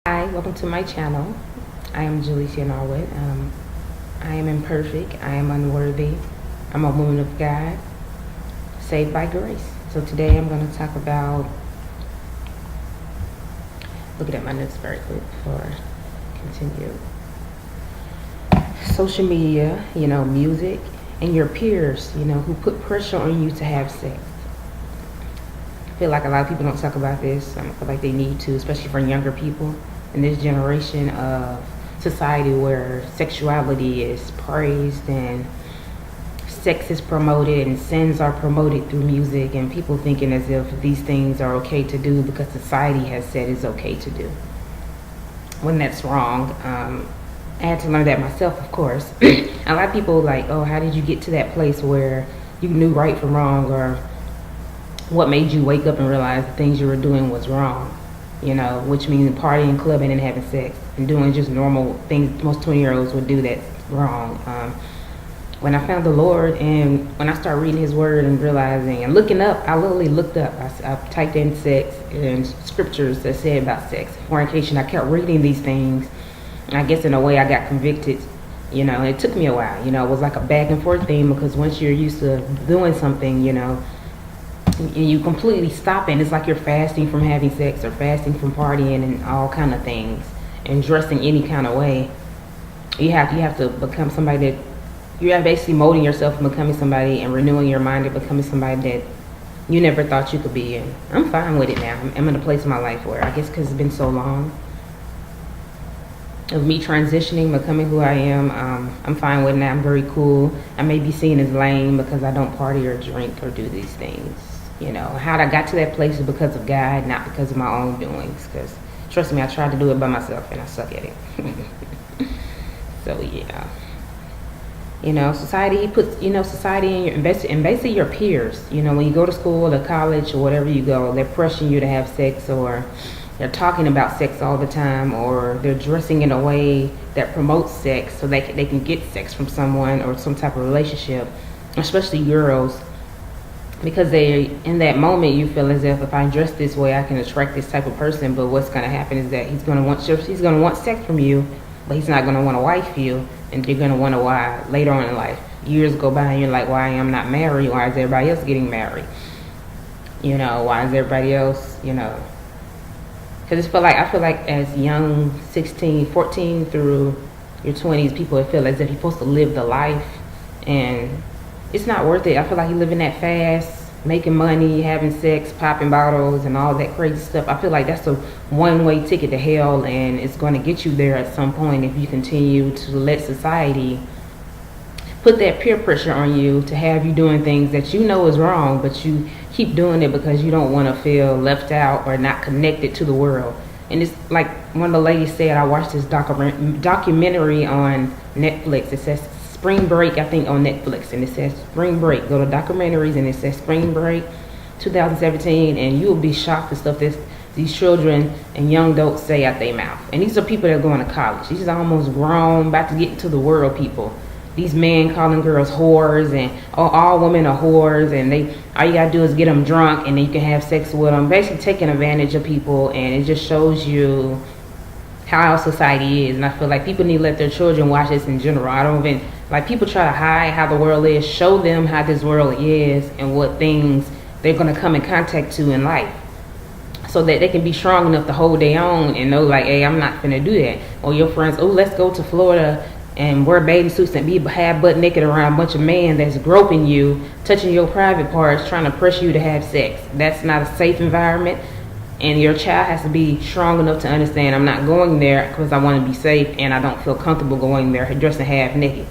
Hi, welcome to my channel. I am Julicia Norwood. I am imperfect. I am unworthy. I'm a woman of God, saved by grace. So today I'm going to talk about, looking at my notes very quick before I continue. Social media, music, and your peers, who put pressure on you to have sex. I feel like a lot of people don't talk about this. I feel like they need to, especially for younger people in this generation of society where sexuality is praised and sex is promoted and sins are promoted through music, and people thinking as if these things are okay to do because society has said it's okay to do, when that's wrong. I had to learn that myself, of course. A lot of people like, oh, how did you get to that place where you knew right from wrong, or what made you wake up and realize the things you were doing was wrong? Which means partying, clubbing, and having sex and doing just normal things most 20-year-olds would do that's wrong. When I found the Lord and when I started reading His Word and realizing and looking up, I literally looked up. I typed in sex and scriptures that said about sex, fornication. I kept reading these things, and I guess in a way I got convicted. It took me a while. It was like a back and forth thing, because once you're used to doing something, and you completely stop it, and it's like you're fasting from having sex or fasting from partying and all kind of things and dressing any kind of way. You have to become somebody that you're basically molding yourself and becoming somebody and renewing your mind and becoming somebody that you never thought you could be. And I'm fine with it now. I'm in a place in my life where, I guess because it's been so long of me transitioning, becoming who I am, I'm fine with it now. I'm very cool. I may be seen as lame because I don't party or drink or do these things. How I got to that place is because of God, not because of my own doings. Because trust me, I tried to do it by myself and I suck at it. So yeah, society puts society in basically your peers. When you go to school or college or whatever you go, they're pressuring you to have sex, or they're talking about sex all the time, or they're dressing in a way that promotes sex so they can get sex from someone or some type of relationship, especially girls. Because in that moment you feel as if I dress this way I can attract this type of person, but what's going to happen is that he's going to want sex from you, but he's not going to want to wife you, and you're going to wonder why later on in life. Years go by and you're like, why am I not married? Why is everybody else getting married? Why is everybody else, because I feel like as young 16, 14 through your 20s, people feel as if you're supposed to live the life, and it's not worth it. I feel like you're living that fast, making money, having sex, popping bottles, and all that crazy stuff. I feel like that's a one-way ticket to hell, and it's going to get you there at some point if you continue to let society put that peer pressure on you to have you doing things that you know is wrong, but you keep doing it because you don't want to feel left out or not connected to the world. And it's like one of the ladies said, I watched this documentary on Netflix. It says Spring Break, I think, on Netflix, and it says Spring Break. Go to documentaries and it says Spring Break 2017, and you will be shocked at stuff that these children and young adults say out their mouth. And these are people that are going to college. These are almost grown, about to get into the world people. These men calling girls whores, and all women are whores, and all you gotta do is get them drunk and then you can have sex with them, basically taking advantage of people. And it just shows you how our society is. And I feel like people need to let their children watch this in general. I don't even like people try to hide how the world is. Show them how this world is and what things they're going to come in contact to in life, so that they can be strong enough to hold their own and know, like, hey, I'm not gonna do that. Or your friends, oh, let's go to Florida and wear bathing suits and be half butt naked around a bunch of men that's groping you, touching your private parts, trying to pressure you to have sex. That's not a safe environment. And your child has to be strong enough to understand, I'm not going there because I want to be safe and I don't feel comfortable going there dressing half naked.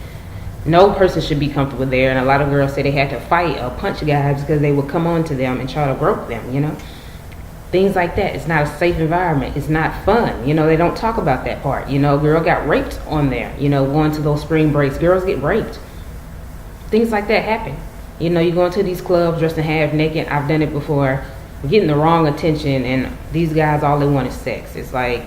No person should be comfortable there. And a lot of girls say they had to fight or punch guys because they would come on to them and try to grope them, Things like that. It's not a safe environment. It's not fun. They don't talk about that part. Girl got raped on there, going to those spring breaks. Girls get raped. Things like that happen. You go into these clubs dressing half naked. I've done it before. Getting the wrong attention, and these guys, all they want is sex. It's like,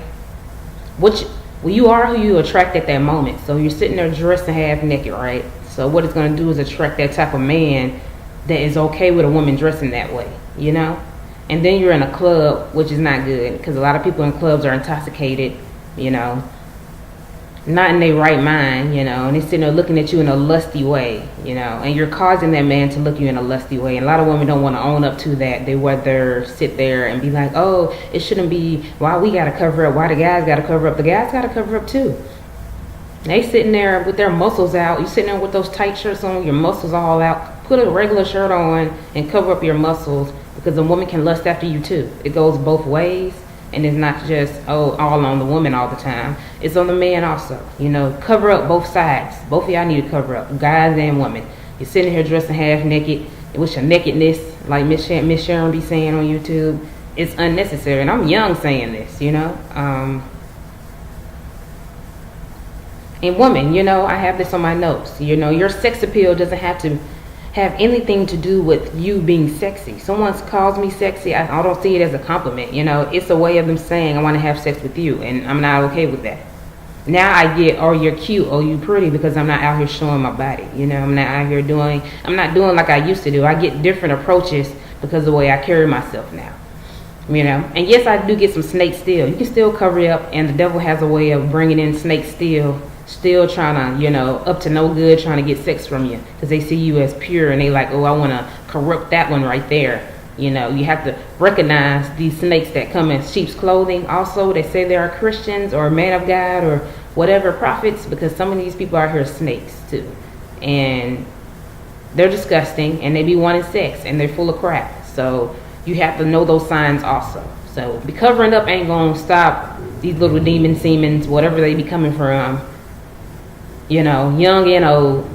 you are who you attract at that moment. So you're sitting there dressing half naked, right? So what it's going to do is attract that type of man that is okay with a woman dressing that way, And then you're in a club, which is not good, because a lot of people in clubs are intoxicated, you know, not in their right mind, you know, and they're sitting there looking at you in a lusty way, you know, and you're causing that man to look you in a lusty way. And a lot of women don't want to own up to that. They rather sit there and be like, oh, it shouldn't be, why we got to cover up, why the guys got to cover up. The guys got to cover up too. They sitting there with their muscles out. You sitting there with those tight shirts on, your muscles all out. Put a regular shirt on and cover up your muscles, because a woman can lust after you too. It goes both ways. And it's not just, all on the woman all the time. It's on the man also. You know, cover up both sides. Both of y'all need to cover up, guys and women. You're sitting here dressing half naked with your nakedness, like Miss Sharon be saying on YouTube. It's unnecessary. And I'm young saying this, you know. And women, you know, I have this on my notes. You know, your sex appeal doesn't have to have anything to do with you being sexy. Someone calls me sexy, I don't see it as a compliment. You know, it's a way of them saying I want to have sex with you, and I'm not okay with that. Now I get, oh, you're cute, oh, you pretty, because I'm not out here showing my body. You know, I'm not doing like I used to do. I get different approaches because of the way I carry myself now. You know, and yes, I do get some snake still. You can still cover it up, and the devil has a way of bringing in snake still trying to, you know, up to no good, trying to get sex from you, because they see you as pure, and they like, oh, I want to corrupt that one right there. You know, you have to recognize these snakes that come in sheep's clothing. Also, they say they are Christians or man of God or whatever, prophets, because some of these people out here are snakes too, and they're disgusting, and they be wanting sex, and they're full of crap. So you have to know those signs also. So be covering up ain't gonna stop these little demon semens, whatever they be coming from. You know, young and old,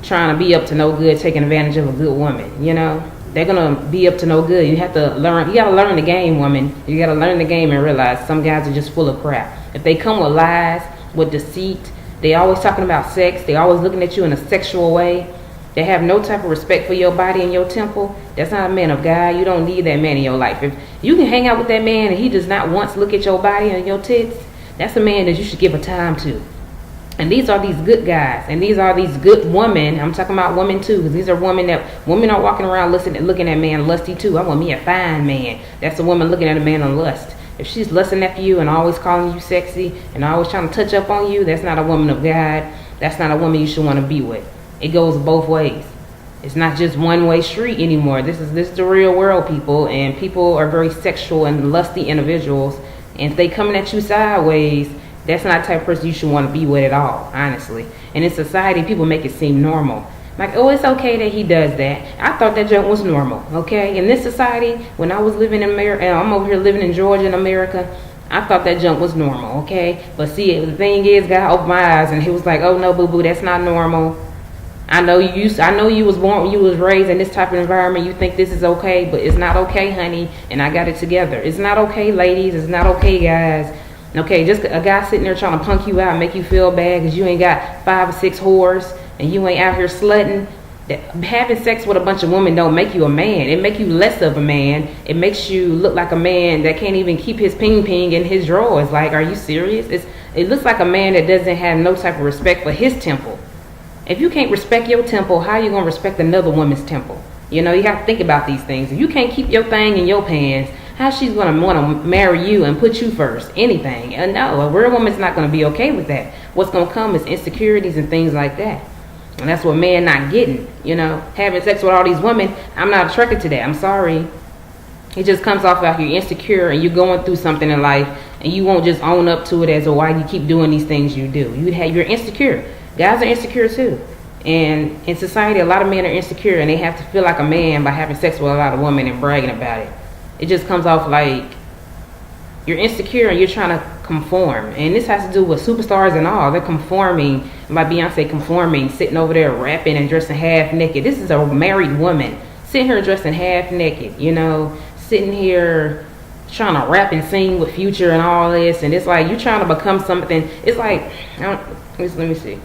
trying to be up to no good, taking advantage of a good woman. You know, they're gonna be up to no good. You have to learn. You gotta learn the game, woman. You gotta learn the game and realize some guys are just full of crap. If they come with lies, with deceit, they always talking about sex. They always looking at you in a sexual way. They have no type of respect for your body and your temple. That's not a man of God. You don't need that man in your life. If you can hang out with that man and he does not once look at your body and your tits, that's a man that you should give a time to. And these are these good guys, and these are these good women. I'm talking about women too, because these are women are walking around looking at man lusty too. I want me a fine man. That's a woman looking at a man on lust. If she's lusting after you and always calling you sexy and always trying to touch up on you, that's not a woman of God. That's not a woman you should want to be with. It goes both ways. It's not just one-way street anymore. This is the real world, people, and people are very sexual and lusty individuals. And if they coming at you sideways, that's not the type of person you should want to be with at all, honestly. And in society, people make it seem normal. Like, oh, it's okay that he does that. I thought that junk was normal, okay? In this society, when I was living in America, and I'm over here living in Georgia in America, I thought that junk was normal, okay? But see, the thing is, God opened my eyes, and he was like, oh, no, boo-boo, that's not normal. I know you was born, you was raised in this type of environment. You think this is okay, but it's not okay, honey. And I got it together. It's not okay, ladies. It's not okay, guys. Okay, just a guy sitting there trying to punk you out and make you feel bad because you ain't got 5 or 6 whores and you ain't out here slutting. Having sex with a bunch of women don't make you a man. It make you less of a man. It makes you look like a man that can't even keep his ping in his drawers. Like, are you serious? It looks like a man that doesn't have no type of respect for his temple. If you can't respect your temple, how are you going to respect another woman's temple? You know, you have to think about these things. If you can't keep your thing in your pants, how she's going to want to marry you and put you first? Anything. And no, a real woman's not going to be okay with that. What's going to come is insecurities and things like that. And that's what men not getting. You know, having sex with all these women, I'm not attracted to that. I'm sorry. It just comes off like you're insecure and you're going through something in life and you won't just own up to it as to why you keep doing these things you do. You're insecure. Guys are insecure too. And in society, a lot of men are insecure and they have to feel like a man by having sex with a lot of women and bragging about it. It just comes off like you're insecure and you're trying to conform. And this has to do with superstars and all. They're conforming, like Beyonce conforming, sitting over there rapping and dressing half naked. This is a married woman sitting here dressing half naked, you know, sitting here trying to rap and sing with Future and all this. And it's like you're trying to become something. It's like, let me see.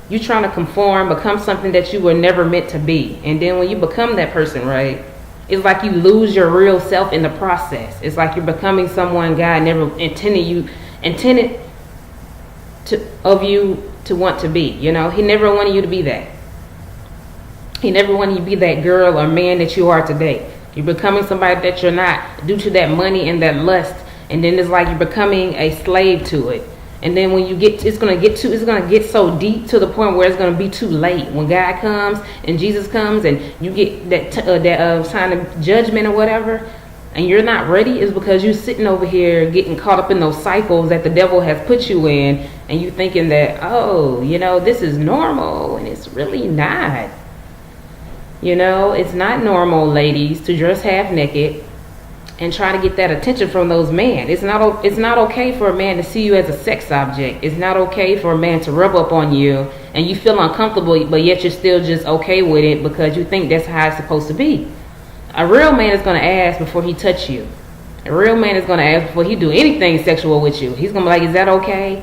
You're trying to conform, become something that you were never meant to be. And then when you become that person, right, it's like you lose your real self in the process. It's like you're becoming someone God never intended you to want to be. You know, he never wanted you to be that. He never wanted you to be that girl or man that you are today. You're becoming somebody that you're not due to that money and that lust. And then it's like you're becoming a slave to it. And then when you get, it's gonna get so deep to the point where it's gonna be too late. When God comes and Jesus comes and you get that sign of judgment or whatever, and you're not ready, is because you're sitting over here getting caught up in those cycles that the devil has put you in, and you thinking that, oh, this is normal, and it's really not. It's not normal, ladies, to dress half naked and try to get that attention from those men. It's not okay for a man to see you as a sex object. It's not okay for a man to rub up on you and you feel uncomfortable, but yet you're still just okay with it because you think that's how it's supposed to be. A real man is going to ask before he touch you. A real man is going to ask before he do anything sexual with you. He's going to be like, is that okay?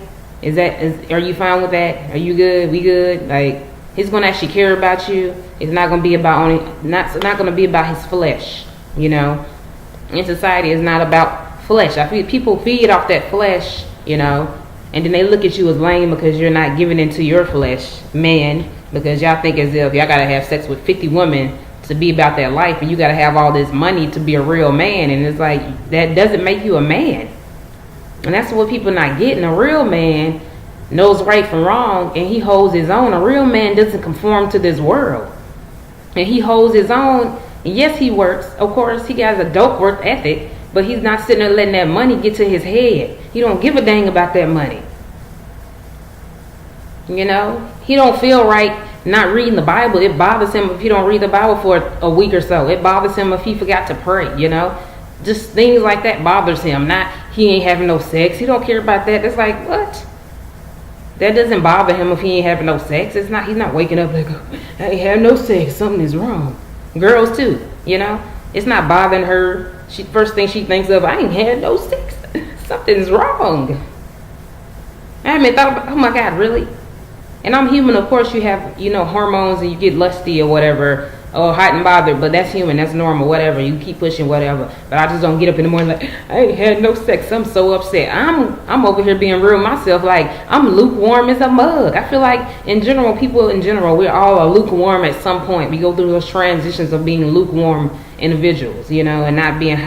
Are you fine with that? Are you good? We good? Like, he's going to actually care about you. It's not going to be about not going to be about his flesh, In society, it's not about flesh. I feel people feed off that flesh, and then they look at you as lame because you're not giving into your flesh, man, because y'all think as if y'all got to have sex with 50 women to be about that life, and you got to have all this money to be a real man, and it's like, that doesn't make you a man. And that's what people not getting. A real man knows right from wrong, and he holds his own. A real man doesn't conform to this world, and he holds his own. And yes, he works. Of course, he has a dope work ethic, but he's not sitting there letting that money get to his head. He don't give a dang about that money. He don't feel right not reading the Bible. It bothers him if he don't read the Bible for a week or so. It bothers him if he forgot to pray, Just things like that bothers him. Not he ain't having no sex. He don't care about that. It's like, what? That doesn't bother him if he ain't having no sex. He's not waking up like, I ain't have no sex. Something is wrong. Girls too, It's not bothering her. First thing she thinks of, I ain't had no sex. Something's wrong. I haven't thought about, oh my God, really? And I'm human, of course. You have, hormones and you get lusty or whatever, or hot and bothered, but that's human, that's normal, whatever. You keep pushing, whatever. But I just don't get up in the morning like, I ain't had no sex. I'm so upset. I'm over here being real myself, like I'm lukewarm as a mug. I feel like people in general, we're all lukewarm at some point. We go through those transitions of being lukewarm individuals, and not being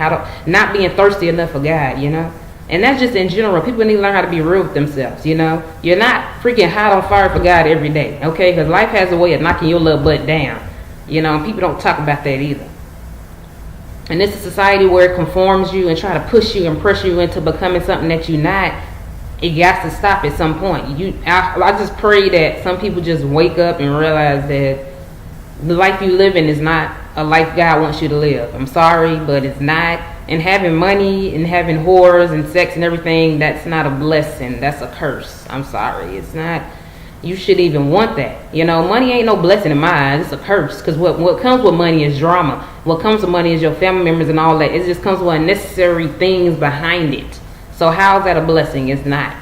thirsty enough for God, And that's just in general. People need to learn how to be real with themselves, You're not freaking hot on fire for God every day, okay? Because life has a way of knocking your little butt down, and people don't talk about that either. And this is a society where it conforms you and try to push you and pressure you into becoming something that you're not. It got to stop at some point. I just pray that some people just wake up and realize that the life you live in is not a life God wants you to live. I'm sorry, but it's not. And having money and having whores and sex and everything, that's not a blessing. That's a curse. I'm sorry. It's not. You should even want that. Money ain't no blessing in my eyes. It's a curse. Because what comes with money is drama. What comes with money is your family members and all that. It just comes with unnecessary things behind it. So how's that a blessing? It's not.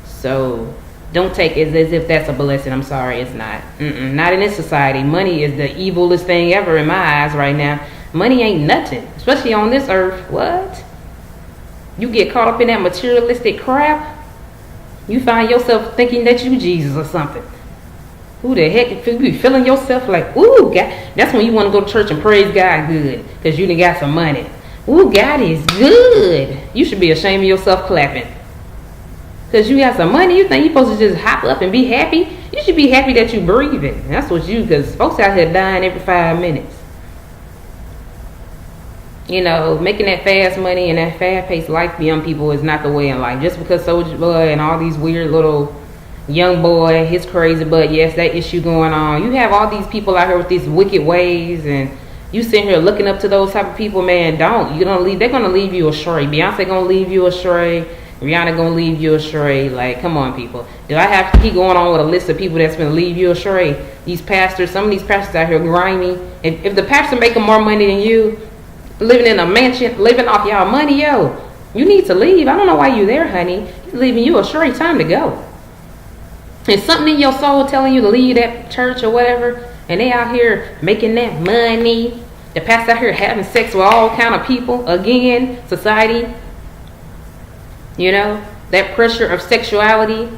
So don't take it as if that's a blessing. I'm sorry. It's not. Not in this society. Money is the evilest thing ever in my eyes right now. Money ain't nothing. Especially on this earth. What? You get caught up in that materialistic crap. You find yourself thinking that you Jesus or something. Who the heck? You be feeling yourself like, ooh, God. That's when you want to go to church and praise God good. Because you done got some money. Ooh, God is good. You should be ashamed of yourself clapping. Because you got some money. You think you're supposed to just hop up and be happy? You should be happy that you're breathing. That's what because folks out here dying every 5 minutes. Making that fast money and that fast-paced life for young people is not the way in life. Just because Soulja Boy and all these weird little young boy, his crazy butt, yes, that issue going on. You have all these people out here with these wicked ways, and you sitting here looking up to those type of people, man. They're gonna leave you astray. Beyonce gonna leave you astray. Rihanna gonna leave you astray. Like, come on, people. Do I have to keep going on with a list of people that's gonna leave you astray? These pastors, some of these pastors out here grimy. If the pastor making more money than you, living in a mansion, living off y'all money, you need to leave. I don't know why you there, honey. He's leaving you astray. Time to go. And something in your soul telling you to leave that church or whatever, and they out here making that money. The pastor out here having sex with all kind of people. Again, society. That pressure of sexuality.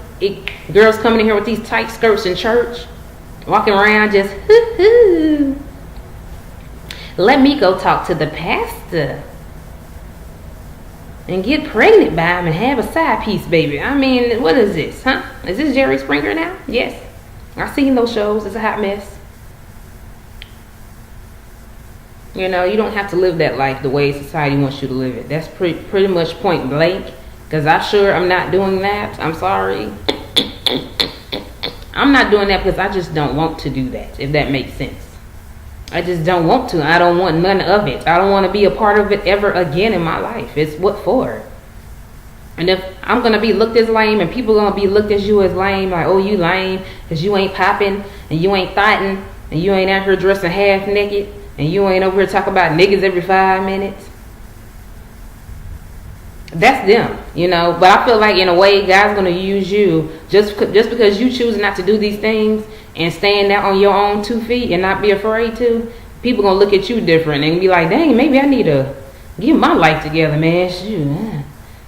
Girls coming in here with these tight skirts in church, walking around just hoo-hoo. Let me go talk to the pastor and get pregnant by him and have a side piece baby. I mean, what is this, huh? Is this Jerry Springer now? Yes. I've seen those shows. It's a hot mess. You know, you don't have to live that life the way society wants you to live it. That's pretty much point blank. Because I'm not doing that. I'm sorry. I'm not doing that because I just don't want to do that, if that makes sense. I just don't want to. I don't want none of it. I don't want to be a part of it ever again in my life. It's what for? And if I'm going to be looked as lame and people going to be looked at you as lame, like, oh, you lame because you ain't popping and you ain't fighting and you ain't out here dressing half naked and you ain't over here talking about niggas every 5 minutes. That's them, you know. But I feel like in a way, God's going to use you just because you choose not to do these things and stand out on your own 2 feet and not be afraid to. People going to look at you different and be like, dang, maybe I need to get my life together, man.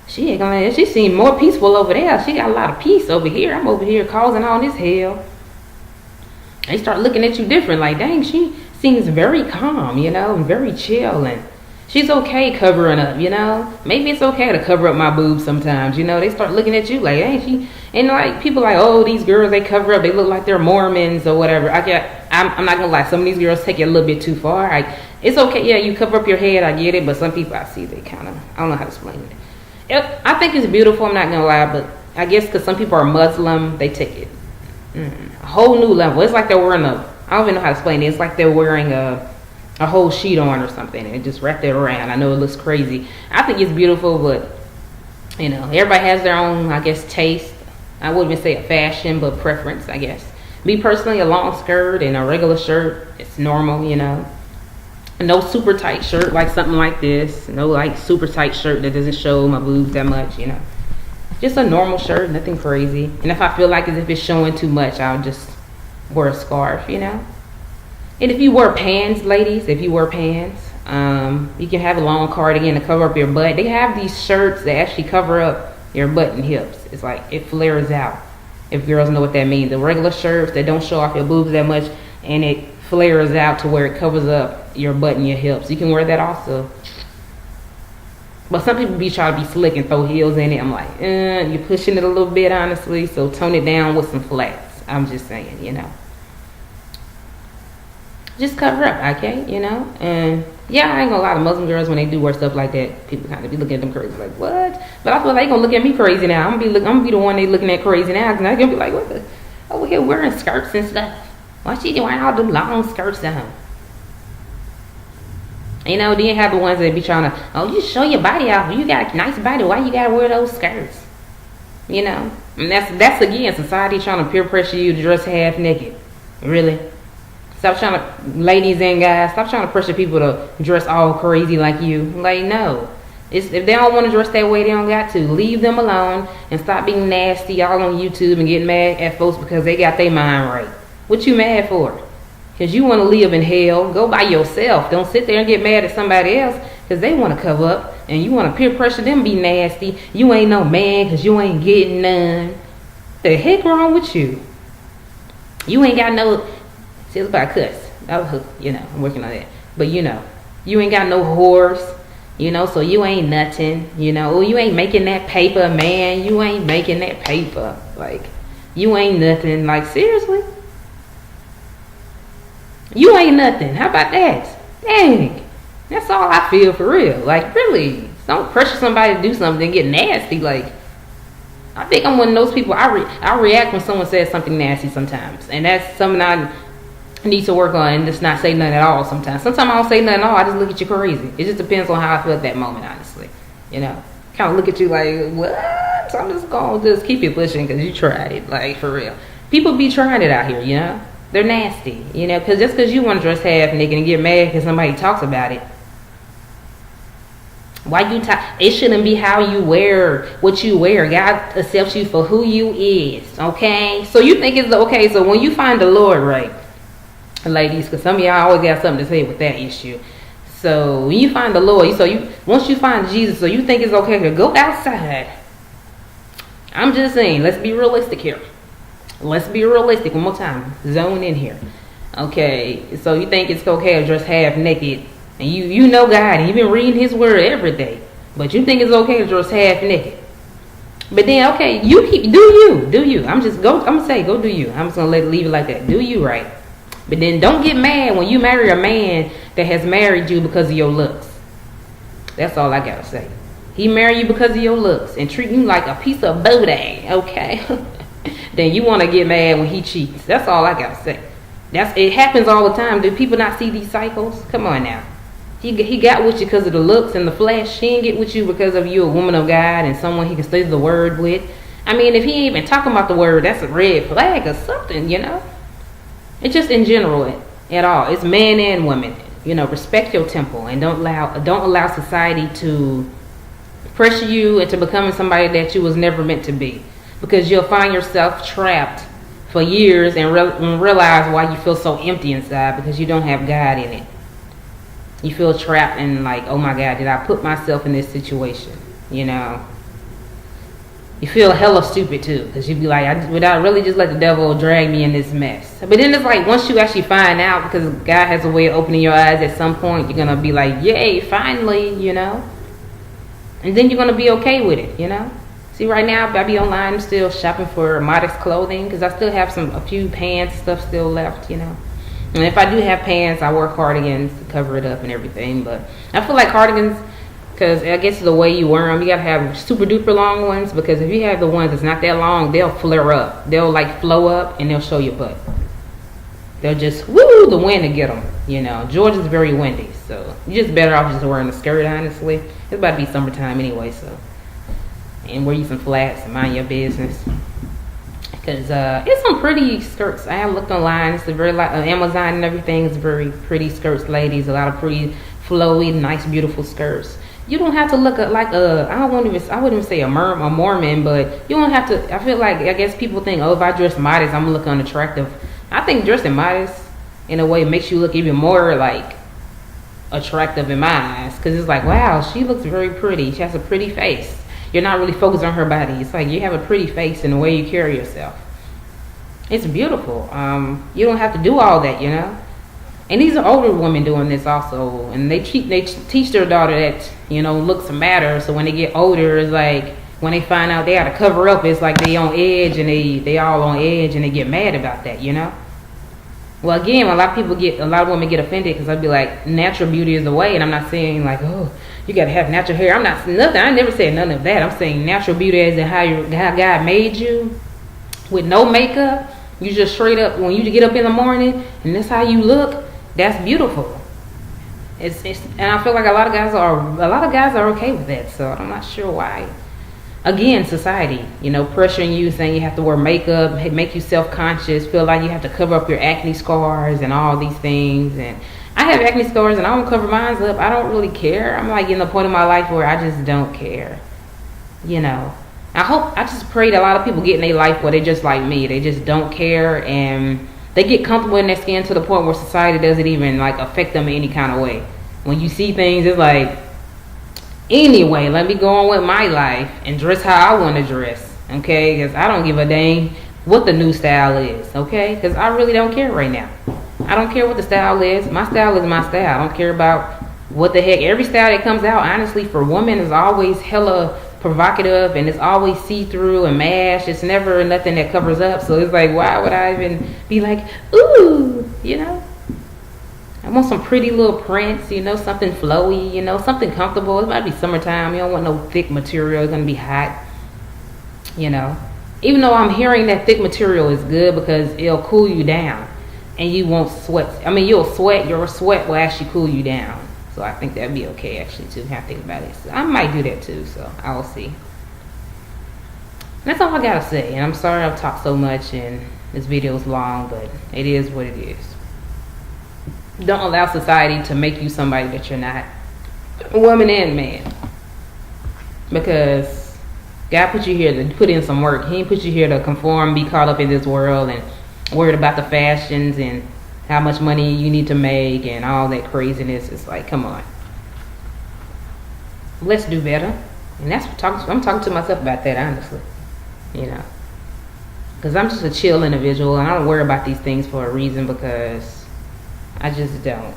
She ain't gonna. She seemed more peaceful over there. She got a lot of peace over here. I'm over here causing all this hell. They start looking at you different, like, dang, she seems very calm, you know, and very chill, and she's okay covering up, you know. Maybe it's okay to cover up my boobs sometimes, you know. They start looking at you like, hey, and like people like, oh, these girls, they cover up, they look like they're Mormons or whatever. I'm not gonna lie, some of these girls take it a little bit too far. It's okay, yeah, you cover up your head, I get it, but some people I see they kind of, I don't know how to explain it. I think it's beautiful, I'm not gonna lie, but I guess because some people are Muslim, they take it a whole new level. It's like they're wearing I don't even know how to explain it. It's like they're wearing a whole sheet on or something and just wrap it around. I know it looks crazy. I think it's beautiful, but you know, everybody has their own, I guess, taste. I wouldn't even say a fashion, but preference, I guess. Me personally, a long skirt and a regular shirt, it's normal, you know. No super tight shirt like something like this. No like super tight shirt that doesn't show my boobs that much, you know. Just a normal shirt, nothing crazy. And if I feel like as if it's showing too much, I'll just wear a scarf, you know. And if you wear pants, ladies, if you wear pants, you can have a long cardigan to cover up your butt. They have these shirts that actually cover up your butt and hips. It's like it flares out. If girls know what that means. The regular shirts that don't show off your boobs that much and it flares out to where it covers up your butt and your hips. You can wear that also. But some people be trying to be slick and throw heels in it. I'm like, you're pushing it a little bit, honestly. So tone it down with some flats. I'm just saying, you know. Just cover up, okay, you know. And yeah, I ain't gonna lie, to Muslim girls, when they do wear stuff like that, people kind of be looking at them crazy, like, what? But I feel like they gonna look at me crazy now. I'm gonna be the one they looking at crazy now, because I'm gonna be like, what the? Over here wearing skirts and stuff. Why she wearing all them long skirts on? You know, then you have the ones that be trying to, oh, you show your body out. You got a nice body. Why you gotta wear those skirts? You know, and that's again society trying to peer pressure you to dress half naked. Really. Stop trying to, ladies and guys, stop trying to pressure people to dress all crazy like you. Like, no. If they don't want to dress that way, they don't got to. Leave them alone and stop being nasty all on YouTube and getting mad at folks because they got their mind right. What you mad for? Because you want to live in hell. Go by yourself. Don't sit there and get mad at somebody else because they want to cover up and you want to peer pressure them be nasty. You ain't no man because you ain't getting none. The heck wrong with you? You ain't got no... See, it's about cuss. Oh, you know, I'm working on that. But you know, you ain't got no horse, you know, so you ain't nothing, you know. Oh, you ain't making that paper, man. You ain't making that paper. Like, you ain't nothing. Like, seriously? You ain't nothing. How about that? Dang. That's all I feel for real. Like, really. Don't pressure somebody to do something and get nasty. Like, I think I'm one of those people. I react when someone says something nasty sometimes. And that's something I need to work on and just not say nothing at all sometimes. Sometimes I don't say nothing at all. I just look at you crazy. It just depends on how I feel at that moment, honestly. You know, kind of look at you like, what? So I'm just going to just keep it pushing because you tried it. Like, for real. People be trying it out here, you know. They're nasty, you know, because just because you want to dress half naked and get mad because somebody talks about it. Why you it shouldn't be how you wear what you wear. God accepts you for who you is, okay? So you think it's okay. So when you find the Lord, right, ladies, because some of y'all always got something to say with that issue. So when you find the Lord, once you find Jesus, so you think it's okay to go outside. I'm just saying, let's be realistic here. Let's be realistic one more time. Zone in here. Okay, so you think it's okay to dress half naked And you know God, and you've been reading His Word every day, but you think it's okay to dress half naked. But then, okay, do you. I'm gonna say, go do you. I'm just gonna leave it like that. Do you right. But then don't get mad when you marry a man that has married you because of your looks. That's all I gotta say. He married you because of your looks and treat you like a piece of booty, okay? Then you want to get mad when he cheats. That's all I gotta say. It happens all the time. Do people not see these cycles? Come on now. He got with you because of the looks and the flesh. He didn't get with you because of you a woman of God and someone he can study the word with. I mean, if he ain't even talking about the word, that's a red flag or something, you know? It's just in general at all. It's man and woman. You know, respect your temple and don't allow society to pressure you into becoming somebody that you was never meant to be. Because you'll find yourself trapped for years and realize why you feel so empty inside, because you don't have God in it. You feel trapped and like, oh my God, did I put myself in this situation? You know, you feel hella stupid too, because you'd be like, would I really just let the devil drag me in this mess? But then it's like, once you actually find out, because God has a way of opening your eyes at some point, you're gonna be like, yay, finally, you know. And then you're gonna be okay with it, you know. See, right now I be online still shopping for modest clothing, because I still have a few pants stuff still left, you know. And if I do have pants, I wear cardigans to cover it up and everything. But I feel like cardigans, because I guess the way you wear them, you gotta have super duper long ones, because if you have the ones that's not that long, they'll flare up. They'll like flow up and they'll show your butt. They'll just woo the wind to get them. You know, Georgia's very windy, so you're just better off just wearing a skirt. Honestly, it's about to be summertime anyway, so. And wear you some flats and mind your business. Because it's some pretty skirts. I have looked online. It's a very Amazon and everything. It's very pretty skirts, ladies. A lot of pretty flowy, nice, beautiful skirts. You don't have to look like I wouldn't even say a Mormon, but you don't have to. I feel like, I guess people think, oh, if I dress modest, I'm gonna look unattractive. I think dressing modest in a way makes you look even more like attractive in my eyes, because it's like, wow, she looks very pretty. She has a pretty face. You're not really focused on her body. It's like you have a pretty face in the way you carry yourself. It's beautiful. You don't have to do all that, you know. And these are older women doing this also, and they teach their daughter that, you know, looks matter. So when they get older, it's like when they find out they got to cover up, it's like they on edge, and they all on edge, and they get mad about that, you know. Well, again, a lot of women get offended, because I'd be like, natural beauty is the way, and I'm not saying like, oh, you gotta have natural hair. I never said none of that. I'm saying natural beauty as in how God made you, with no makeup. You just straight up, when you get up in the morning and that's how you look, that's beautiful. It's and I feel like a lot of guys are okay with that. So I'm not sure why. Again, society, you know, pressuring you, saying you have to wear makeup, make you self-conscious, feel like you have to cover up your acne scars and all these things. And I have acne scars and I don't cover mine up. I don't really care. I'm like in the point of my life where I just don't care. You know, I just pray that a lot of people get in their life where they just like me. They just don't care, and they get comfortable in their skin to the point where society doesn't even like affect them in any kind of way. When you see things, it's like, anyway, let me go on with my life and dress how I want to dress. Okay, because I don't give a dang what the new style is. Okay, because I really don't care right now. I don't care what the style is. My style is my style. I don't care about what the heck. Every style that comes out, honestly, for women is always hella provocative, and it's always see-through and mash. It's never nothing that covers up. So it's like, why would I even be like, ooh, you know? I want some pretty little prints, you know, something flowy, you know, something comfortable. It might be summertime. You don't want no thick material. It's going to be hot, you know. Even though I'm hearing that thick material is good because it'll cool you down. And you won't sweat. I mean, you'll sweat. Your sweat will actually cool you down. So I think that'd be okay, actually, too. Have to think about it. So I might do that, too. So I'll see. That's all I got to say. And I'm sorry I've talked so much and this video is long, but it is what it is. Don't allow society to make you somebody that you're not. Woman and man. Because God put you here to put in some work. He didn't put you here to conform, be caught up in this world, and worried about the fashions and how much money you need to make and all that craziness. It's like, come on. Let's do better. And that's what I'm talking to myself about that, honestly. You know. Because I'm just a chill individual, and I don't worry about these things for a reason, because I just don't.